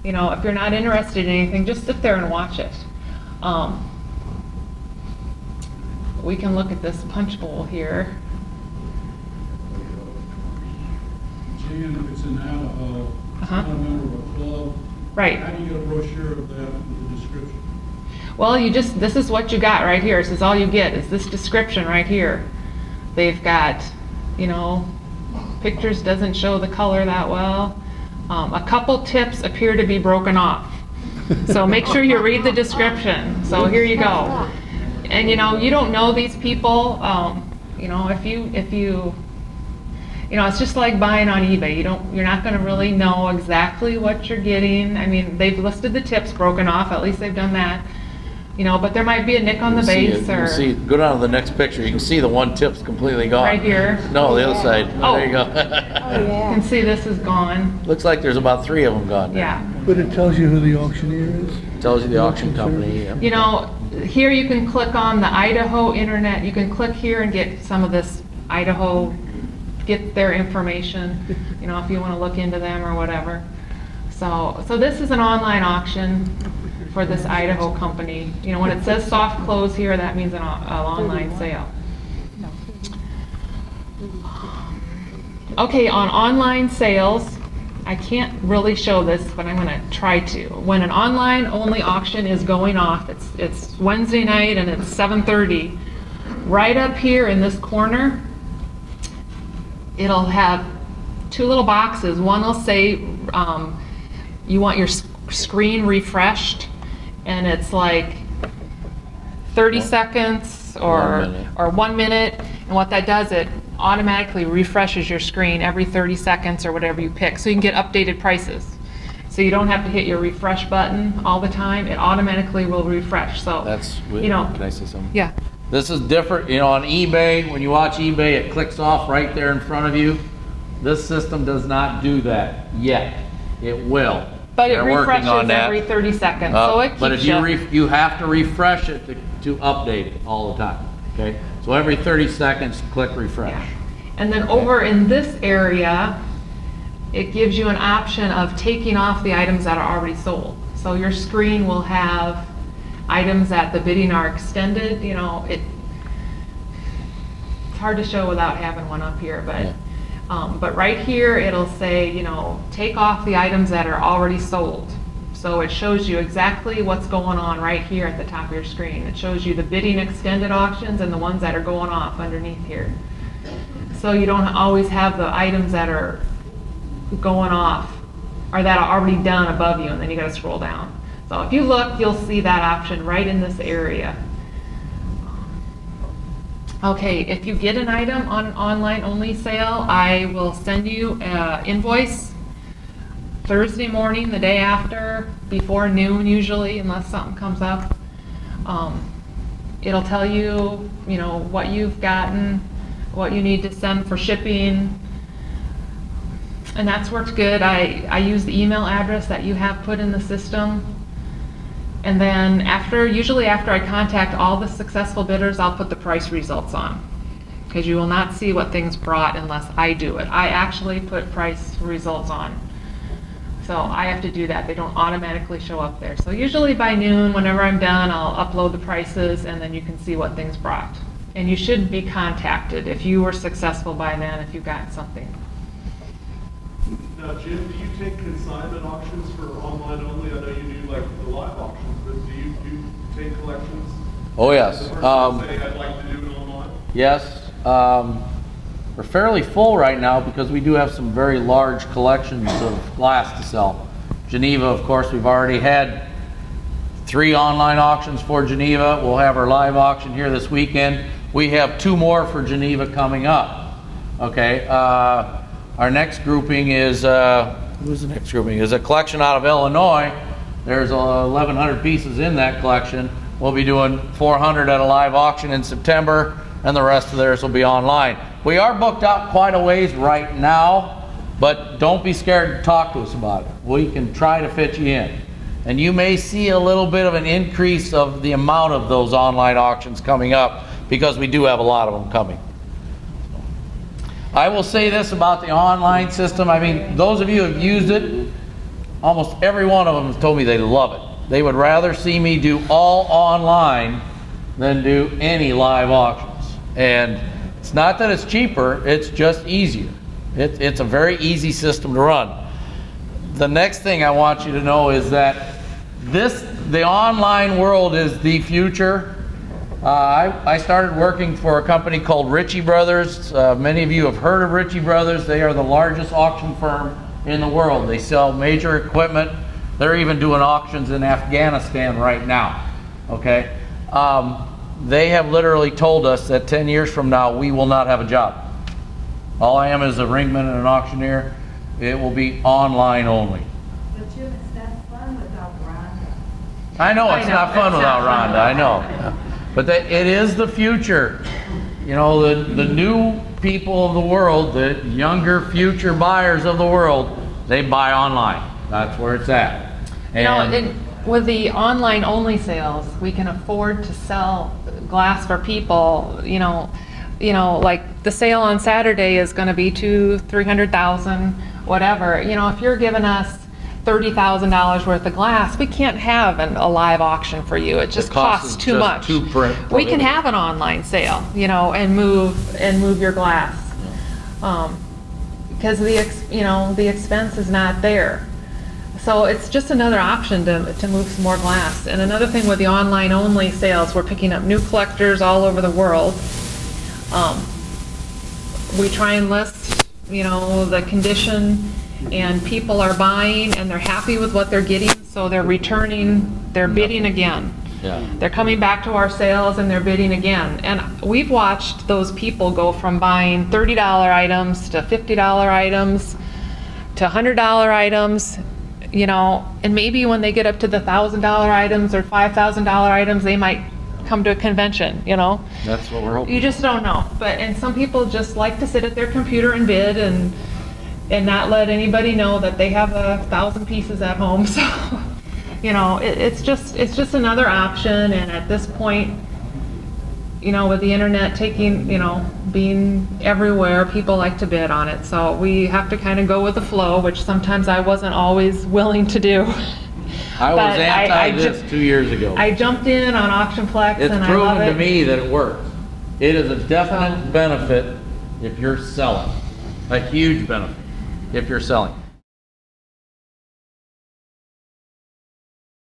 You know, if you're not interested in anything, just sit there and watch it. We can look at this punch bowl here. Jan, if it's in Idaho, it's not a member of a club. Right. How do you get a brochure of that with the description? Well, this is what you got right here. This is all you get is this description right here. They've got, you know, pictures doesn't show the color that well. A couple tips appear to be broken off. So make sure you read the description. So here you go. And you know, you don't know these people. You know, if you know, it's just like buying on eBay. You're not going to really know exactly what you're getting. I mean, they've listed the tips broken off. At least they've done that. You know, but there might be a nick on the base or. See, go down to the next picture. You can see the one tip's completely gone. Right here. No, the other side. Oh. There you go. Oh, yeah. You can see this is gone. Looks like there's about 3 of them gone. Yeah. But it tells you who the auctioneer is? It tells you the auction company. Yeah. You know, here you can click on the Idaho internet. You can click here and get some of this Idaho, get their information, you know, if you want to look into them or whatever. So this is an online auction for this Idaho company. You know, when it says soft close here, that means an online sale. Okay, on online sales, I can't really show this, but I'm going to try to. When an online only auction is going off, it's Wednesday night and it's 7:30. Right up here in this corner, it'll have 2 little boxes. One will say you want your screen refreshed, and it's like 30 seconds or 1 minute. And what that does, it automatically refreshes your screen every 30 seconds or whatever you pick, so you can get updated prices. So you don't have to hit your refresh button all the time. It automatically will refresh. So That's, you know, can I say something? yeah. This is different, you know, on eBay, when you watch eBay, it clicks off right there in front of you. This system does not do that yet. It will. But it They're working refreshes on that. every 30 seconds, so it keeps But if you have to refresh it to update it all the time, okay? So every 30 seconds, click refresh. Yeah. And then over in this area, it gives you an option of taking off the items that are already sold. So your screen will have items that the bidding are extended, you know, it's hard to show without having one up here, but but right here it'll say, you know, take off the items that are already sold. So it shows you exactly what's going on right here at the top of your screen. It shows you the bidding extended auctions and the ones that are going off underneath here. So you don't always have the items that are going off or that are already done above you, and then you got to scroll down. So if you look, you'll see that option right in this area. Okay, if you get an item on online only sale, I will send you an invoice Thursday morning, the day after, before noon usually, unless something comes up. It'll tell you, you know, what you've gotten, what you need to send for shipping, and that's worked good. I use the email address that you have put in the system. And then usually after I contact all the successful bidders, I'll put the price results on, because you will not see what things brought unless I do it. I actually put price results on. So I have to do that. They don't automatically show up there. So usually by noon, whenever I'm done, I'll upload the prices, and then you can see what things brought. And you should be contacted if you were successful by then, if you got something. Now, Jim, do you take consignment auctions for online only? I know you do like the live auctions, but do you take collections? Oh, yes. Say, I'd like to do it online? Yes. We're fairly full right now because we do have some very large collections of glass to sell. Geneva, of course, we've already had 3 online auctions for Geneva. We'll have our live auction here this weekend. We have 2 more for Geneva coming up. Okay. Our next grouping is, who's the next grouping? Is a collection out of Illinois. There's 1,100 pieces in that collection. We'll be doing 400 at a live auction in September, and the rest of theirs will be online. We are booked out quite a ways right now, but don't be scared to talk to us about it. We can try to fit you in. And you may see a little bit of an increase of the amount of those online auctions coming up, because we do have a lot of them coming. I will say this about the online system. I mean, those of you who have used it, almost every one of them has told me they love it. They would rather see me do all online than do any live auctions. And it's not that it's cheaper, it's just easier. It's a very easy system to run. The next thing I want you to know is that the online world is the future. I started working for a company called Ritchie Brothers. Many of you have heard of Ritchie Brothers. They are the largest auction firm in the world. They sell major equipment. They're even doing auctions in Afghanistan right now. Okay? They have literally told us that 10 years from now we will not have a job. All I am is a ringman and an auctioneer. It will be online only. But Jim, it's not fun without Rhonda. I know it's not fun without Rhonda. I know. But it is the future. You know, the new people of the world, the younger future buyers of the world, they buy online. That's where it's at. And with the online only sales, we can afford to sell glass for people. You know, like the sale on Saturday is going to be $200,000-300,000, whatever. You know, if you're giving us $30,000 worth of glass, we can't have a live auction for you. It just costs too much. We can have an online sale, you know, and move your glass, because the expense is not there. So it's just another option to move some more glass. And another thing with the online only sales, we're picking up new collectors all over the world. We try and list, you know, the condition, and people are buying and they're happy with what they're getting, so they're returning, they're bidding again. Yeah. They're coming back to our sales and they're bidding again. And we've watched those people go from buying $30 items to $50 items to $100 items, you know, and maybe when they get up to the $1,000 items or $5,000 items, they might come to a convention, you know. That's what we're hoping. You just don't know. But, and some people just like to sit at their computer and bid and not let anybody know that they have 1,000 pieces at home. So, you know, it's just another option. And at this point, you know, with the internet taking, you know, being everywhere, people like to bid on it. So we have to kind of go with the flow, which sometimes I wasn't always willing to do. I was anti this 2 years ago. I jumped in on AuctionFlex It's and I love proven it. to me that it works. It is a definite benefit if you're selling. A huge benefit if you're selling.